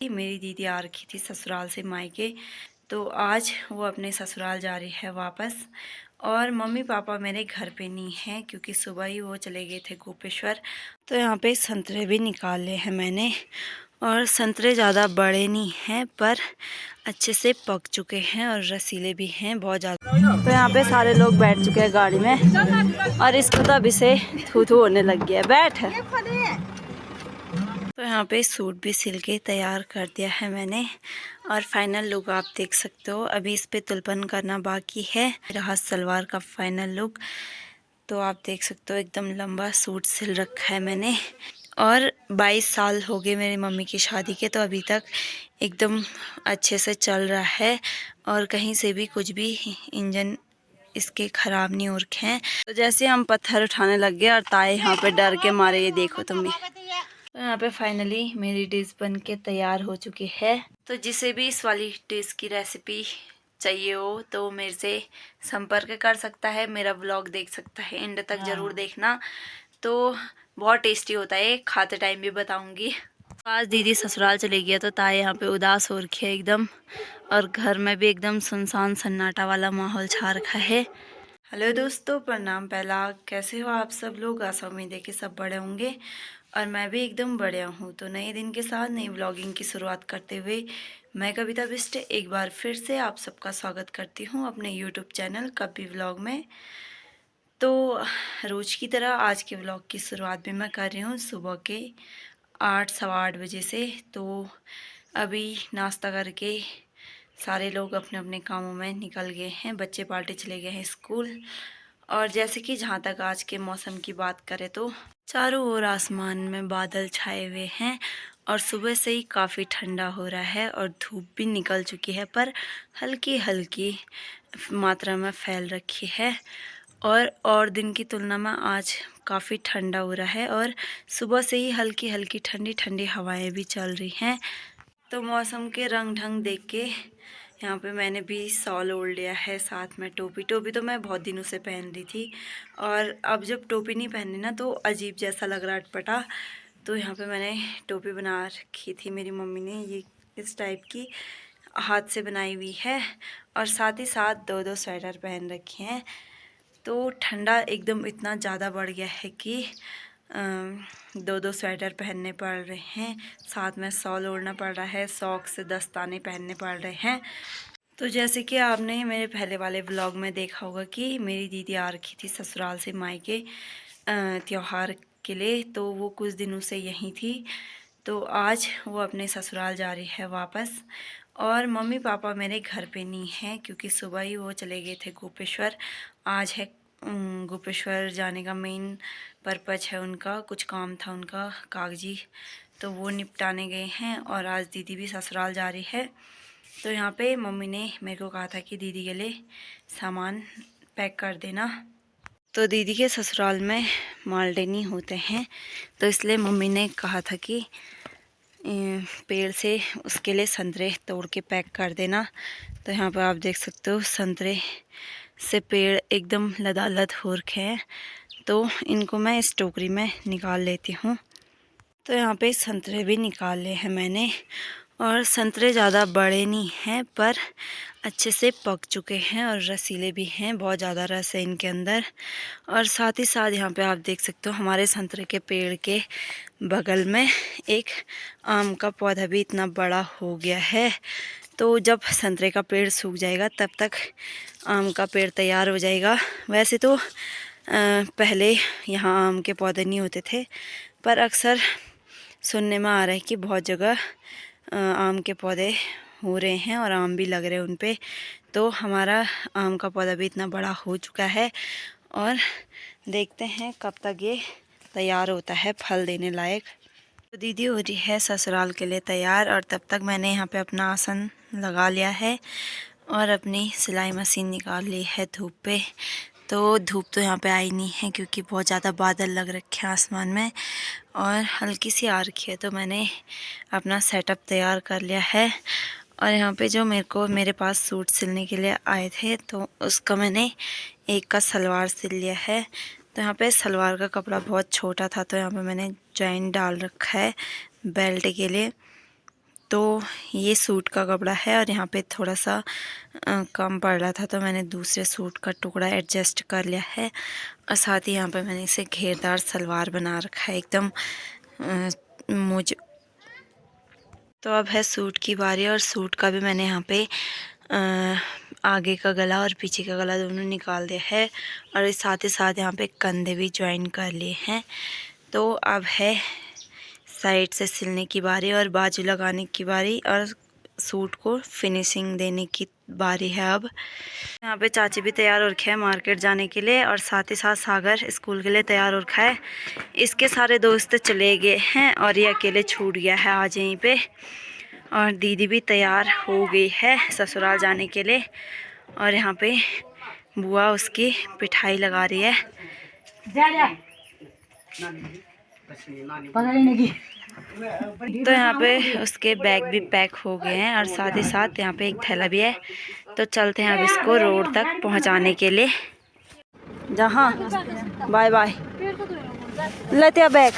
मेरी दीदी आ रखी थी ससुराल से मायके, तो आज वो अपने ससुराल जा रही है वापस। और मम्मी पापा मेरे घर पे नहीं हैं क्योंकि सुबह ही वो चले गए थे गोपेश्वर। तो यहाँ पे संतरे भी निकाले हैं मैंने, और संतरे ज़्यादा बड़े नहीं हैं पर अच्छे से पक चुके हैं और रसीले भी हैं बहुत ज़्यादा। तो यहाँ पे सारे लोग बैठ चुके हैं गाड़ी में और इसको तो अभी से थू थू होने लग गया। बैठ। तो यहाँ पे सूट भी सिल के तैयार कर दिया है मैंने और फाइनल लुक आप देख सकते हो। अभी इस पे तुलपन करना बाकी है। रहा सलवार का फाइनल लुक, तो आप देख सकते हो एकदम लंबा सूट सिल रखा है मैंने। और 22 साल हो गए मेरी मम्मी की शादी के, तो अभी तक एकदम अच्छे से चल रहा है और कहीं से भी कुछ भी इंजन इसके ख़राब नहीं हो रखे हैं। तो जैसे हम पत्थर उठाने लग गए और ताए यहाँ पे डर के मारे, ये देखो तुम भी। तो यहाँ पे फाइनली मेरी डिश बन के तैयार हो चुकी है। तो जिसे भी इस वाली डिश की रेसिपी चाहिए हो तो मेरे से संपर्क कर सकता है, मेरा व्लॉग देख सकता है। एंड तक ज़रूर देखना, तो बहुत टेस्टी होता है, खाते टाइम भी बताऊंगी। आज दीदी ससुराल चले गया तो ताए यहाँ पे उदास हो रखी है एकदम, और घर में भी एकदम सुनसान सन्नाटा वाला माहौल छा रखा है। हेलो दोस्तों, प्रणाम। पहला कैसे हो आप सब लोग? आशा उम्मीद है कि सब बड़े होंगे और मैं भी एकदम बढ़िया हूँ। तो नए दिन के साथ नई व्लॉगिंग की शुरुआत करते हुए मैं कविता बिष्ट एक बार फिर से आप सबका स्वागत करती हूँ अपने यूट्यूब चैनल कपी व्लॉग में। तो रोज़ की तरह आज के व्लॉग की शुरुआत भी मैं कर रही हूँ सुबह के 8 सवा 8 बजे से। तो अभी नाश्ता करके सारे लोग अपने अपने कामों में निकल गए हैं, बच्चे पार्टी चले गए हैं स्कूल। और जैसे कि जहाँ तक आज के मौसम की बात करें तो चारों ओर आसमान में बादल छाए हुए हैं और सुबह से ही काफ़ी ठंडा हो रहा है और धूप भी निकल चुकी है, पर हल्की हल्की मात्रा में फैल रखी है। और दिन की तुलना में आज काफ़ी ठंडा हो रहा है और सुबह से ही हल्की हल्की ठंडी ठंडी हवाएं भी चल रही हैं। तो मौसम के रंग ढंग देख के यहाँ पे मैंने भी शॉल ओढ़ लिया है, साथ में टोपी। टोपी तो मैं बहुत दिनों से पहन रही थी और अब जब टोपी नहीं पहनी ना तो अजीब जैसा लग रहा अटपटा। तो यहाँ पे मैंने टोपी बना रखी थी, मेरी मम्मी ने ये इस टाइप की हाथ से बनाई हुई है, और साथ ही साथ दो दो स्वेटर पहन रखे हैं। तो ठंडा एकदम इतना ज़्यादा बढ़ गया है कि दो दो स्वेटर पहनने पड़ रहे हैं, साथ में शॉल ओढ़ना पड़ रहा है, सॉक्स दस्ताने पहनने पड़ रहे हैं। तो जैसे कि आपने मेरे पहले वाले व्लॉग में देखा होगा कि मेरी दीदी आ रखी थी ससुराल से मायके त्योहार के लिए, तो वो कुछ दिनों से यहीं थी। तो आज वो अपने ससुराल जा रही है वापस। और मम्मी पापा मेरे घर पे नहीं हैं क्योंकि सुबह ही वो चले गए थे गोपेश्वर। आज है गोपेश्वर जाने का मेन पर्पज है उनका, कुछ काम था उनका कागजी, तो वो निपटाने गए हैं। और आज दीदी भी ससुराल जा रही है। तो यहाँ पे मम्मी ने मेरे को कहा था कि दीदी के लिए सामान पैक कर देना। तो दीदी के ससुराल में मालदेनी होते हैं, तो इसलिए मम्मी ने कहा था कि पेड़ से उसके लिए संतरे तोड़ के पैक कर देना। तो यहाँ पर आप देख सकते हो संतरे से पेड़ एकदम लदालद हो रखे हैं, तो इनको मैं इस टोकरी में निकाल लेती हूँ। तो यहाँ पे संतरे भी निकाले हैं मैंने, और संतरे ज़्यादा बड़े नहीं हैं पर अच्छे से पक चुके हैं और रसीले भी हैं, बहुत ज़्यादा रस है इनके अंदर। और साथ ही साथ यहाँ पे आप देख सकते हो हमारे संतरे के पेड़ के बगल में एक आम का पौधा भी इतना बड़ा हो गया है। तो जब संतरे का पेड़ सूख जाएगा तब तक आम का पेड़ तैयार हो जाएगा। वैसे तो पहले यहाँ आम के पौधे नहीं होते थे, पर अक्सर सुनने में आ रहा है कि बहुत जगह आम के पौधे हो रहे हैं और आम भी लग रहे हैं उन पे। तो हमारा आम का पौधा भी इतना बड़ा हो चुका है और देखते हैं कब तक ये तैयार होता है फल देने लायक। तो दीदी हो रही है ससुराल के लिए तैयार, और तब तक मैंने यहाँ पे अपना आसन लगा लिया है और अपनी सिलाई मशीन निकाल ली है धूप पे। तो धूप तो यहाँ पे आई नहीं है क्योंकि बहुत ज़्यादा बादल लग रखे हैं आसमान में और हल्की सी आ रखी है। तो मैंने अपना सेटअप तैयार कर लिया है। और यहाँ पे जो मेरे पास सूट सिलने के लिए आए थे तो उसका मैंने एक का सलवार सिल लिया है। तो यहाँ पे सलवार का कपड़ा बहुत छोटा था, तो यहाँ पे मैंने जॉइंट डाल रखा है बेल्ट के लिए। तो ये सूट का कपड़ा है और यहाँ पे थोड़ा सा कम पड़ रहा था तो मैंने दूसरे सूट का टुकड़ा एडजस्ट कर लिया है। और साथ ही यहाँ पे मैंने इसे घेरदार सलवार बना रखा है एकदम मुझ। तो अब है सूट की बारी और सूट का भी मैंने यहाँ पे आगे का गला और पीछे का गला दोनों निकाल दिया है और साथ ही साथ यहाँ पे कंधे भी ज्वाइन कर लिए हैं। तो अब है साइड से सिलने की बारी और बाजू लगाने की बारी और सूट को फिनिशिंग देने की बारी है। अब यहाँ पे चाची भी तैयार हो रखे हैं मार्केट जाने के लिए और साथ ही साथ सागर स्कूल के लिए तैयार हो रखा है। इसके सारे दोस्त चले गए हैं और ये अकेले छूट गया है आज यहीं पे। और दीदी भी तैयार हो गई है ससुराल जाने के लिए और यहाँ पे बुआ उसकी पिठाई लगा रही है। तो यहाँ पे उसके बैग भी पैक हो गए हैं और साथ ही साथ यहाँ पे एक थैला भी है। तो चलते हैं अब इसको रोड तक पहुँचाने के लिए। जहाँ बाय बाय लेते हैं बैग।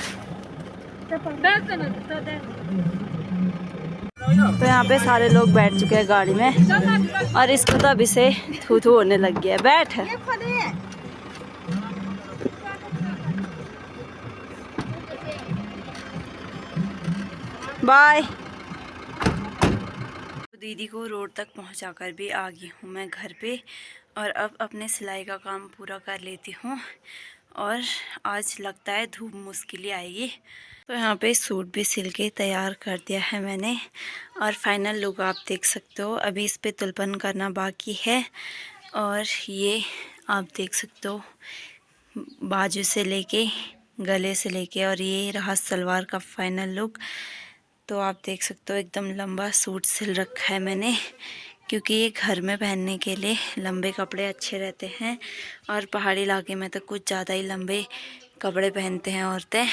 तो यहाँ पे सारे लोग बैठ चुके हैं गाड़ी में और इसको तो अभी से थू थू होने लग गया है। बैठ बाय। दीदी को रोड तक पहुंचाकर भी आ गई हूँ मैं घर पे और अब अपने सिलाई का काम पूरा कर लेती हूँ और आज लगता है धूप मुश्किल ही आएगी। तो यहाँ पे सूट भी सिल के तैयार कर दिया है मैंने और फाइनल लुक आप देख सकते हो। अभी इस पे तुलपन करना बाकी है और ये आप देख सकते हो बाजू से लेके गले से लेके और ये रहा सलवार का फाइनल लुक। तो आप देख सकते हो एकदम लंबा सूट सिल रखा है मैंने क्योंकि ये घर में पहनने के लिए लंबे कपड़े अच्छे रहते हैं और पहाड़ी इलाके में तो कुछ ज़्यादा ही लंबे कपड़े पहनते हैं औरतें।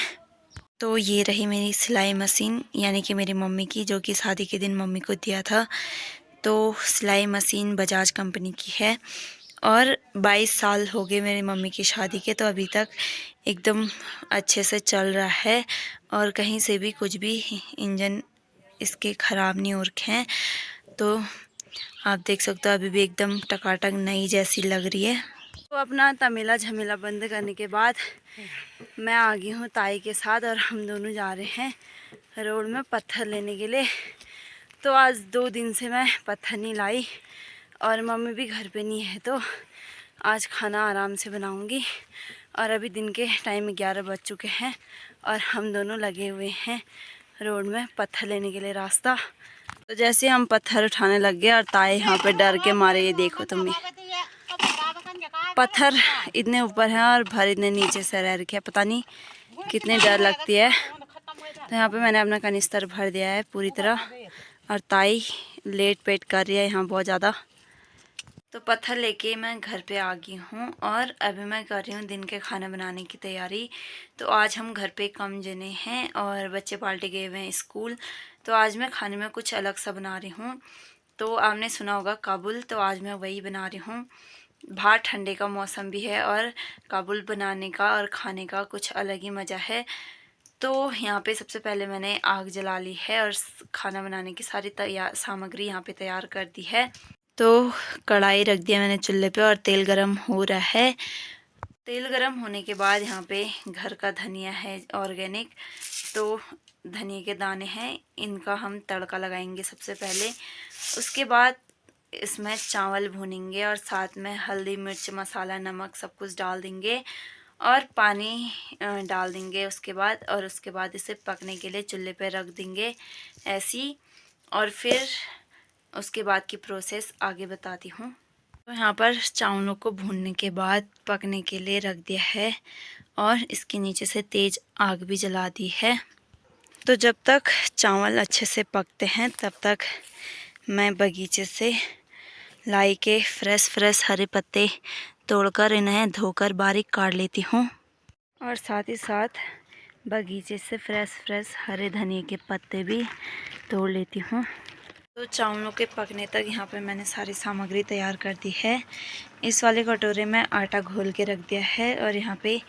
तो ये रही मेरी सिलाई मशीन यानी कि मेरी मम्मी की, जो कि शादी के दिन मम्मी को दिया था। तो सिलाई मशीन बजाज कंपनी की है और 22 साल हो गए मेरी मम्मी की शादी के, तो अभी तक एकदम अच्छे से चल रहा है और कहीं से भी कुछ भी इंजन इसके ख़राब नहीं हो रखे हैं। तो आप देख सकते हो अभी भी एकदम टकाटक नई जैसी लग रही है। तो अपना तमेला झमेला बंद करने के बाद मैं आ गई हूँ ताई के साथ और हम दोनों जा रहे हैं रोड में पत्थर लेने के लिए। तो आज 2 दिन से मैं पत्थर नहीं लाई और मम्मी भी घर पे नहीं है तो आज खाना आराम से बनाऊंगी। और अभी दिन के टाइम 11 बज चुके हैं और हम दोनों लगे हुए हैं रोड में पत्थर लेने के लिए रास्ता। तो जैसे हम पत्थर उठाने लग गए और ताई यहाँ पे डर के मारे, ये देखो तुम्हें पत्थर इतने ऊपर हैं और भर इतने नीचे से रह रखे हैं, पता नहीं कितने डर लगती है। तो यहाँ पे मैंने अपना कनिस्तर भर दिया है पूरी तरह और ताई लेट पेट कर रही है यहाँ बहुत ज़्यादा। तो पत्थर लेके मैं घर पे आ गई हूँ और अभी मैं कर रही हूँ दिन के खाना बनाने की तैयारी। तो आज हम घर पे कम जने हैं और बच्चे पार्टी गए हुए हैं स्कूल, तो आज मैं खाने में कुछ अलग सा बना रही हूँ। तो आपने सुना होगा काबुल, तो आज मैं वही बना रही हूँ। बाहर ठंडे का मौसम भी है और काबुल बनाने का और खाने का कुछ अलग ही मज़ा है। तो यहाँ पे सबसे पहले मैंने आग जला ली है और खाना बनाने की सारी सामग्री यहाँ पे तैयार कर दी है। तो कढ़ाई रख दिया मैंने चूल्हे पे और तेल गरम हो रहा है। तेल गरम होने के बाद यहाँ पे घर का धनिया है ऑर्गेनिक, तो धनिया के दाने हैं, इनका हम तड़का लगाएंगे सबसे पहले। उसके बाद इसमें चावल भूनेंगे और साथ में हल्दी मिर्च मसाला नमक सब कुछ डाल देंगे और पानी डाल देंगे उसके बाद इसे पकने के लिए चूल्हे पे रख देंगे ऐसी। और फिर उसके बाद की प्रोसेस आगे बताती हूँ। तो यहाँ पर चावलों को भूनने के बाद पकने के लिए रख दिया है और इसके नीचे से तेज़ आग भी जला दी है। तो जब तक चावल अच्छे से पकते हैं तब तक मैं बगीचे से लाई के फ्रेश हरे पत्ते तोड़कर इन्हें धोकर बारीक काट लेती हूँ और साथ ही साथ बगीचे से फ्रेश हरे धनिया के पत्ते भी तोड़ लेती हूँ। तो चावलों के पकने तक यहाँ पे मैंने सारी सामग्री तैयार कर दी है। इस वाले कटोरे में आटा घोल के रख दिया है और यहाँ पे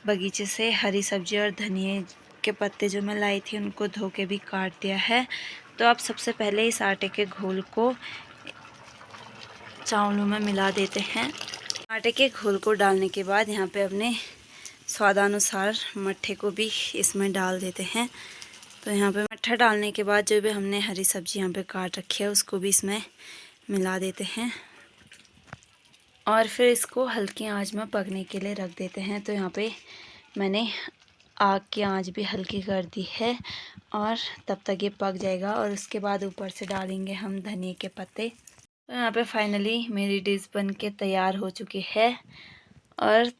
बगीचे से हरी सब्जी और धनिए के पत्ते जो मैं लाई थी उनको धो के भी काट दिया है तो आप सबसे पहले इस आटे के घोल को चावलों में मिला देते हैं। आटे के घोल को डालने के बाद यहाँ पे अपने स्वादानुसार मट्ठे को भी इसमें डाल देते हैं। तो यहाँ पे मट्ठा डालने के बाद जो भी हमने हरी सब्जी यहाँ पे काट रखी है उसको भी इसमें मिला देते हैं और फिर इसको हल्की आंच में पकने के लिए रख देते हैं। तो यहाँ पे मैंने आग की आंच भी हल्की कर दी है और तब तक ये पक जाएगा और उसके बाद ऊपर से डालेंगे हम धनिया के पत्ते। तो यहाँ पे फाइनली मेरी डिश बन के तैयार हो चुकी है और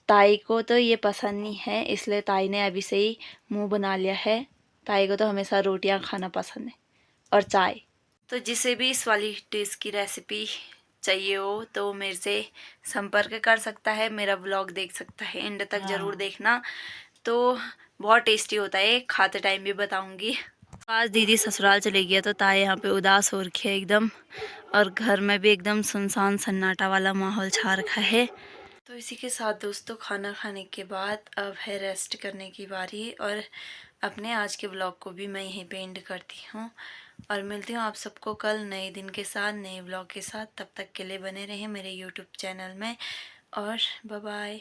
ताई को तो ये पसंद नहीं है, इसलिए ताई ने अभी से ही मुंह बना लिया है। ताई को तो हमेशा रोटियां खाना पसंद है और चाय। तो जिसे भी इस वाली डिश की रेसिपी चाहिए हो तो मेरे से संपर्क कर सकता है, मेरा व्लॉग देख सकता है। एंड तक ज़रूर देखना, तो बहुत टेस्टी होता है, खाते टाइम भी बताऊंगी। आज दीदी ससुराल चले गया तो ताई यहाँ पे उदास हो रखी है एकदम, और घर में भी एकदम सुनसान सन्नाटा वाला माहौल छा रखा है। तो इसी के साथ दोस्तों खाना खाने के बाद अब है रेस्ट करने की बारी और अपने आज के व्लॉग को भी मैं यहीं पे एंड करती हूँ और मिलती हूँ आप सबको कल नए दिन के साथ, नए व्लॉग के साथ। तब तक के लिए बने रहें मेरे यूट्यूब चैनल में और बाय बाय।